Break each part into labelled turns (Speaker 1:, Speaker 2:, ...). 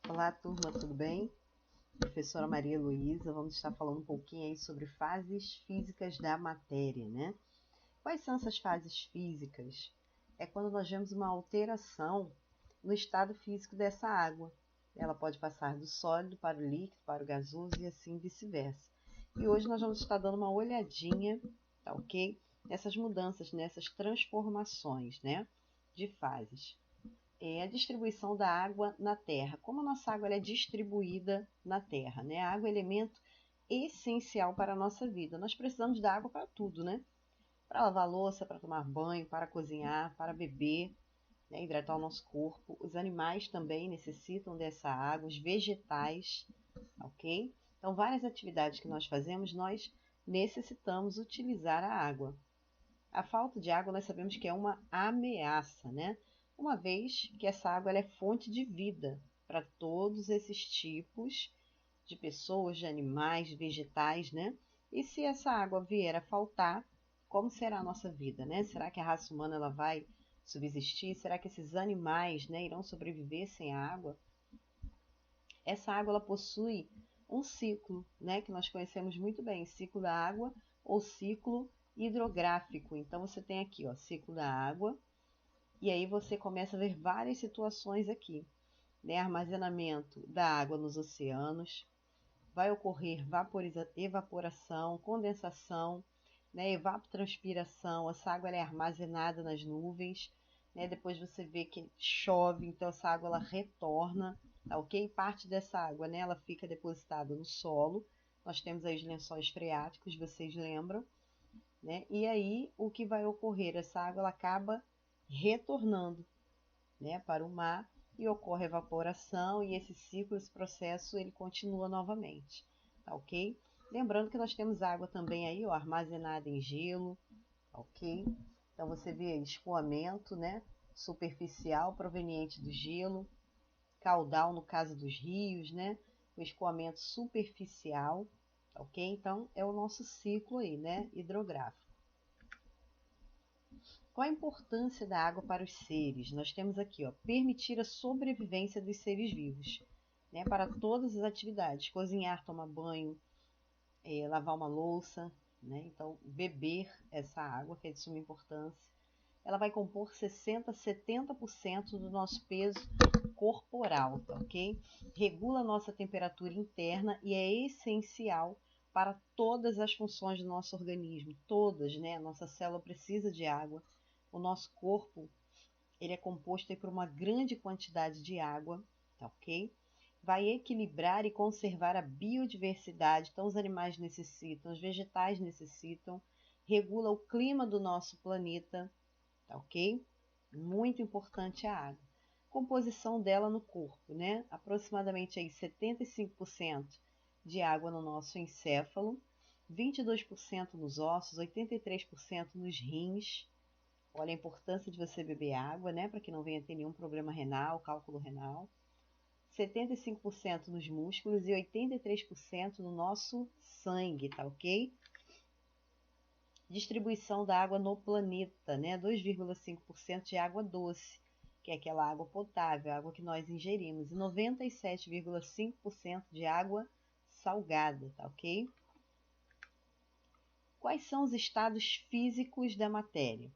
Speaker 1: Olá, turma, tudo bem? Professora Maria Heloísa, vamos estar falando um pouquinho aí sobre fases físicas da matéria, né? Quais são essas fases físicas? É quando nós vemos uma alteração no estado físico dessa água. Ela pode passar do sólido para o líquido, para o gasoso e assim vice-versa. E hoje nós vamos estar dando uma olhadinha, tá ok? Nessas mudanças, nessas transformações, né? De fases. A distribuição da água na Terra. Como a nossa água é distribuída na Terra, né? A água é elemento essencial para a nossa vida. Nós precisamos da água para tudo, né? Para lavar louça, para tomar banho, para cozinhar, para beber, né? Hidratar o nosso corpo. Os animais também necessitam dessa água, os vegetais, ok? Então, várias atividades que nós fazemos, nós necessitamos utilizar a água. A falta de água nós sabemos que é uma ameaça, né? Uma vez que essa água ela é fonte de vida para todos esses tipos de pessoas, de animais, de vegetais, né? E se essa água vier a faltar, como será a nossa vida, né? Será que a raça humana ela vai subsistir? Será que esses animais, né, irão sobreviver sem a água? Essa água ela possui um ciclo, né, que nós conhecemos muito bem, ciclo da água ou ciclo hidrográfico. Então você tem aqui, ó, ciclo da água, e aí você começa a ver várias situações aqui, né? Armazenamento da água nos oceanos, vai ocorrer evaporação, condensação, né? Evapotranspiração, essa água ela é armazenada nas nuvens, né? Depois você vê que chove, então essa água ela retorna, tá ok? Parte dessa água, né, ela fica depositada no solo. Nós temos aí os lençóis freáticos, vocês lembram, né? E aí o que vai ocorrer? Essa água ela acaba retornando, né, para o mar e ocorre evaporação e esse ciclo, esse processo, ele continua novamente, tá ok? Lembrando que nós temos água também aí, ó, armazenada em gelo, tá ok? Então você vê escoamento, né, superficial proveniente do gelo, caudal no caso dos rios, né, o escoamento superficial, tá ok? Então é o nosso ciclo aí, né, hidrográfico. Qual a importância da água para os seres? Nós temos aqui, ó, permitir a sobrevivência dos seres vivos, né, para todas as atividades, cozinhar, tomar banho, lavar uma louça, né, então beber essa água que é de suma importância. Ela vai compor 60 a 70% do nosso peso corporal, tá ok? Regula a nossa temperatura interna e é essencial para todas as funções do nosso organismo, todas, né? A nossa célula precisa de água. O nosso corpo, ele é composto aí por uma grande quantidade de água, tá ok? Vai equilibrar e conservar a biodiversidade, então os animais necessitam, os vegetais necessitam, regula o clima do nosso planeta, tá ok? Muito importante a água. Composição dela no corpo, né? Aproximadamente aí 75% de água no nosso encéfalo, 22% nos ossos, 83% nos rins. Olha a importância de você beber água, né? Para que não venha ter nenhum problema renal, cálculo renal. 75% nos músculos e 83% no nosso sangue, tá ok? Distribuição da água no planeta, né? 2,5% de água doce, que é aquela água potável, a água que nós ingerimos, e 97,5% de água salgada, tá ok? Quais são os estados físicos da matéria?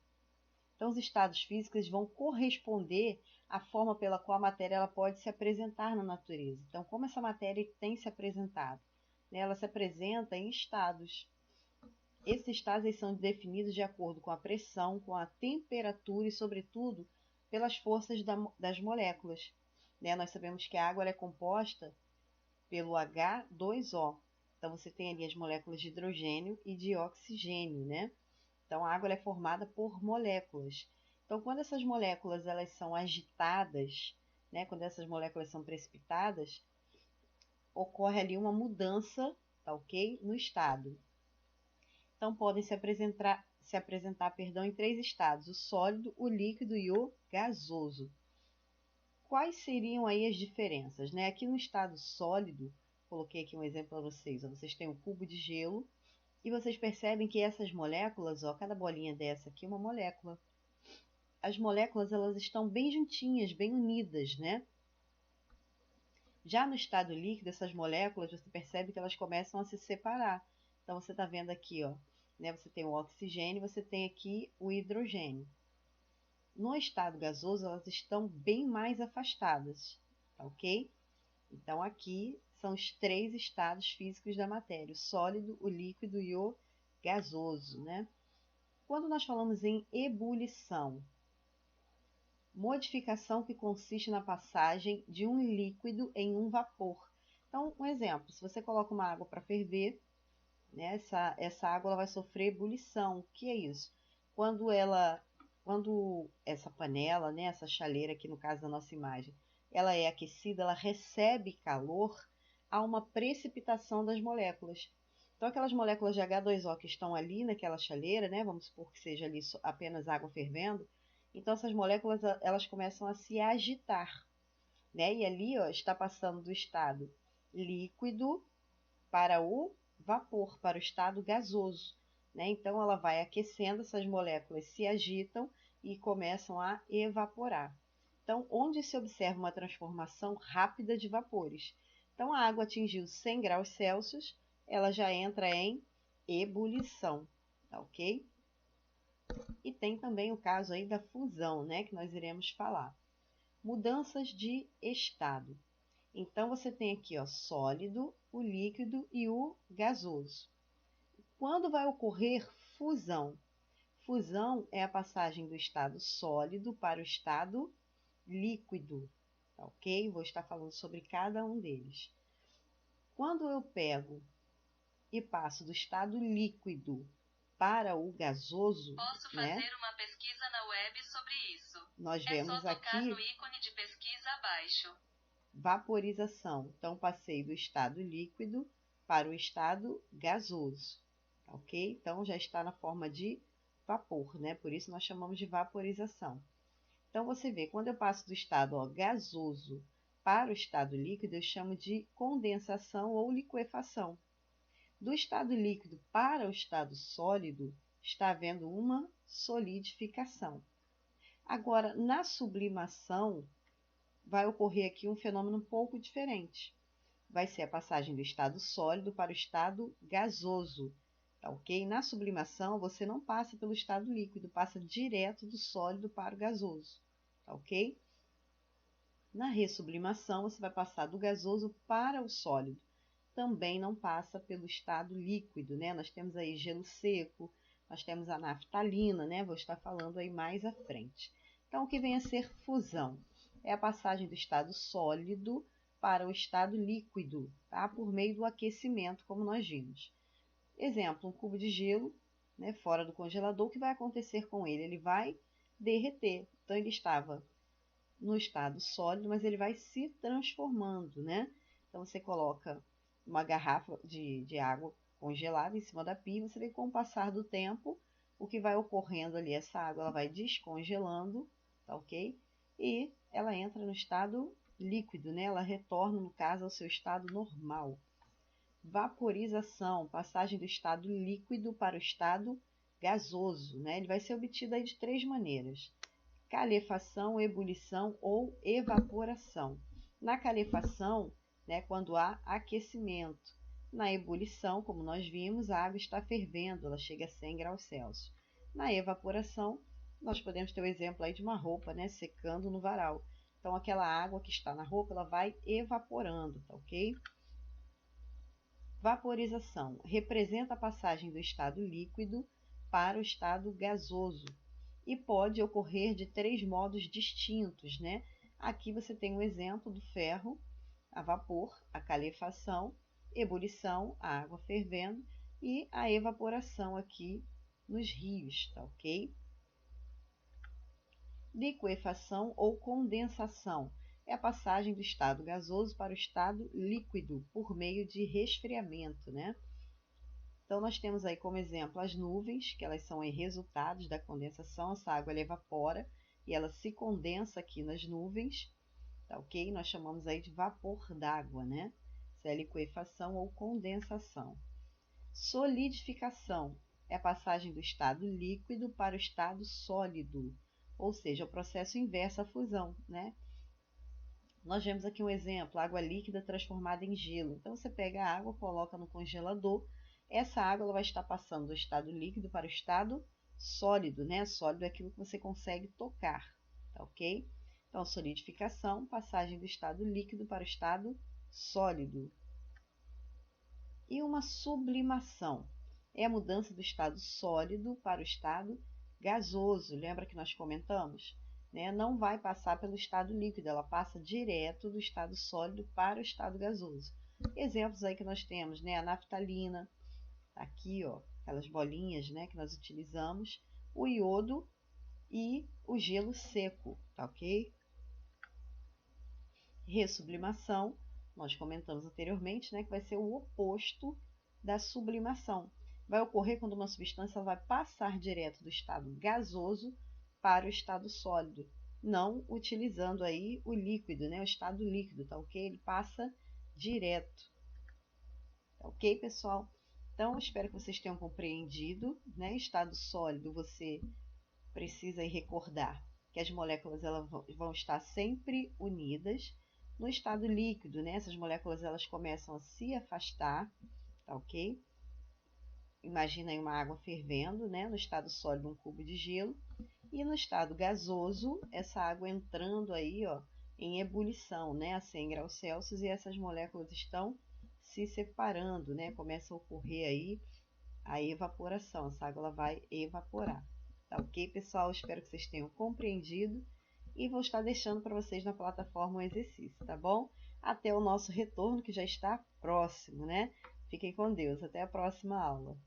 Speaker 1: Então, os estados físicos vão corresponder à forma pela qual a matéria ela pode se apresentar na natureza. Então, como essa matéria tem se apresentado? Ela se apresenta em estados. Esses estados são definidos de acordo com a pressão, com a temperatura e, sobretudo, pelas forças das moléculas. Nós sabemos que a água é composta pelo H2O. Então, você tem ali as moléculas de hidrogênio e de oxigênio, né? Então, a água é formada por moléculas. Então, quando essas moléculas elas são agitadas, né? Quando essas moléculas são precipitadas, ocorre ali uma mudança, tá ok? No estado. Então, podem se apresentar, em três estados: o sólido, o líquido e o gasoso. Quais seriam aí as diferenças? Né? Aqui no estado sólido, coloquei aqui um exemplo para vocês. Ó, vocês têm um cubo de gelo e vocês percebem que essas moléculas, ó, cada bolinha dessa aqui é uma molécula. As moléculas elas estão bem juntinhas, bem unidas, né? Já no estado líquido, essas moléculas, você percebe que elas começam a se separar. Então, você está vendo aqui, ó, né, você tem o oxigênio, você tem aqui o hidrogênio. No estado gasoso, elas estão bem mais afastadas, tá ok? Então, aqui são os 3 estados físicos da matéria: o sólido, o líquido e o gasoso, né? Quando nós falamos em ebulição, modificação que consiste na passagem de um líquido em um vapor. Então, um exemplo, se você coloca uma água para ferver, né, essa água ela vai sofrer ebulição. O que é isso? Quando essa panela, né, essa chaleira aqui no caso da nossa imagem, ela é aquecida, ela recebe calor, há uma precipitação das moléculas. Então, aquelas moléculas de H2O que estão ali naquela chaleira, né, vamos supor que seja ali apenas água fervendo, então essas moléculas elas começam a se agitar, né, e ali ó, está passando do estado líquido para o vapor, para o estado gasoso, né? Então ela vai aquecendo, essas moléculas se agitam e começam a evaporar. Então, onde se observa uma transformação rápida de vapores. Então, a água atingiu 100 graus Celsius, ela já entra em ebulição, tá ok? E tem também o caso aí da fusão, né, que nós iremos falar. Mudanças de estado. Então, você tem aqui ó, sólido, o líquido e o gasoso. Quando vai ocorrer fusão? Fusão é a passagem do estado sólido para o estado líquido, tá ok? Vou estar falando sobre cada um deles. Quando eu pego e passo do estado líquido para o gasoso,
Speaker 2: posso
Speaker 1: né?
Speaker 2: fazer uma pesquisa na web sobre isso.
Speaker 1: Nós
Speaker 2: É
Speaker 1: vemos
Speaker 2: só tocar
Speaker 1: aqui
Speaker 2: no ícone de pesquisa abaixo.
Speaker 1: vaporização. Então, passei do estado líquido para o estado gasoso, tá ok? Então, já está na forma de vapor, né? Por isso nós chamamos de vaporização. Então, você vê, quando eu passo do estado ó, gasoso para o estado líquido, eu chamo de condensação ou liquefação. Do estado líquido para o estado sólido, está havendo uma solidificação. Agora, na sublimação, vai ocorrer aqui um fenômeno um pouco diferente. Vai ser a passagem do estado sólido para o estado gasoso, tá ok? Na sublimação, você não passa pelo estado líquido, passa direto do sólido para o gasoso, tá ok? Na ressublimação, você vai passar do gasoso para o sólido. Também não passa pelo estado líquido, né? Nós temos aí gelo seco, nós temos a naftalina, né? Vou estar falando aí mais à frente. Então, o que vem a ser fusão? É a passagem do estado sólido para o estado líquido, tá? Por meio do aquecimento, como nós vimos. Exemplo, um cubo de gelo, né, fora do congelador, o que vai acontecer com ele? Ele vai derreter. Então, ele estava no estado sólido, mas ele vai se transformando, né? Então, você coloca uma garrafa de água congelada em cima da pia, você vê que com o passar do tempo, o que vai ocorrendo ali, essa água ela vai descongelando, tá ok? E ela entra no estado líquido, né? Ela retorna, no caso, ao seu estado normal. Vaporização, passagem do estado líquido para o estado gasoso, né? Ele vai ser obtido aí de 3 maneiras: calefação, ebulição ou evaporação. Na calefação, né, quando há aquecimento. Na ebulição, como nós vimos, a água está fervendo, ela chega a 100 graus Celsius. Na evaporação, nós podemos ter o exemplo aí de uma roupa, né, secando no varal. Então, aquela água que está na roupa, ela vai evaporando, tá ok? Vaporização representa a passagem do estado líquido para o estado gasoso e pode ocorrer de 3 modos distintos, né? Aqui você tem um exemplo do ferro a vapor, a calefação, ebulição, a água fervendo e a evaporação aqui nos rios, tá ok? Liquefação ou condensação é a passagem do estado gasoso para o estado líquido por meio de resfriamento, né? Então, nós temos aí como exemplo as nuvens, que elas são resultados da condensação. Essa água ela evapora e ela se condensa aqui nas nuvens, tá ok? Nós chamamos aí de vapor d'água, né? Isso é liquefação ou condensação. Solidificação é a passagem do estado líquido para o estado sólido, ou seja, o processo inverso à fusão, né? Nós vemos aqui um exemplo, água líquida transformada em gelo. Então, você pega a água, coloca no congelador, essa água ela vai estar passando do estado líquido para o estado sólido, né? Sólido é aquilo que você consegue tocar, tá ok? Então, solidificação, passagem do estado líquido para o estado sólido. E uma sublimação é a mudança do estado sólido para o estado gasoso. Lembra que nós comentamos? Né? Não vai passar pelo estado líquido, ela passa direto do estado sólido para o estado gasoso. Exemplos aí que nós temos, né? A naftalina, aqui, ó, aquelas bolinhas, né, que nós utilizamos, o iodo e o gelo seco, tá ok? Ressublimação, nós comentamos anteriormente, né, que vai ser o oposto da sublimação. Vai ocorrer quando uma substância vai passar direto do estado gasoso para o estado sólido, não utilizando aí o líquido, né, o estado líquido, tá ok? Ele passa direto. Tá ok, pessoal? Então, espero que vocês tenham compreendido, né? Estado sólido, você precisa aí recordar que as moléculas elas vão estar sempre unidas. No estado líquido, né? Essas moléculas elas começam a se afastar, tá ok? Imagina aí uma água fervendo, né? No estado sólido, um cubo de gelo. E no estado gasoso, essa água entrando aí, ó, em ebulição, né? A 100 graus Celsius, e essas moléculas estão se separando, né? Começa a ocorrer aí a evaporação, essa água ela vai evaporar. Tá ok, pessoal? Espero que vocês tenham compreendido e vou estar deixando para vocês na plataforma um exercício, tá bom? Até o nosso retorno, que já está próximo, né? Fiquem com Deus. Até a próxima aula.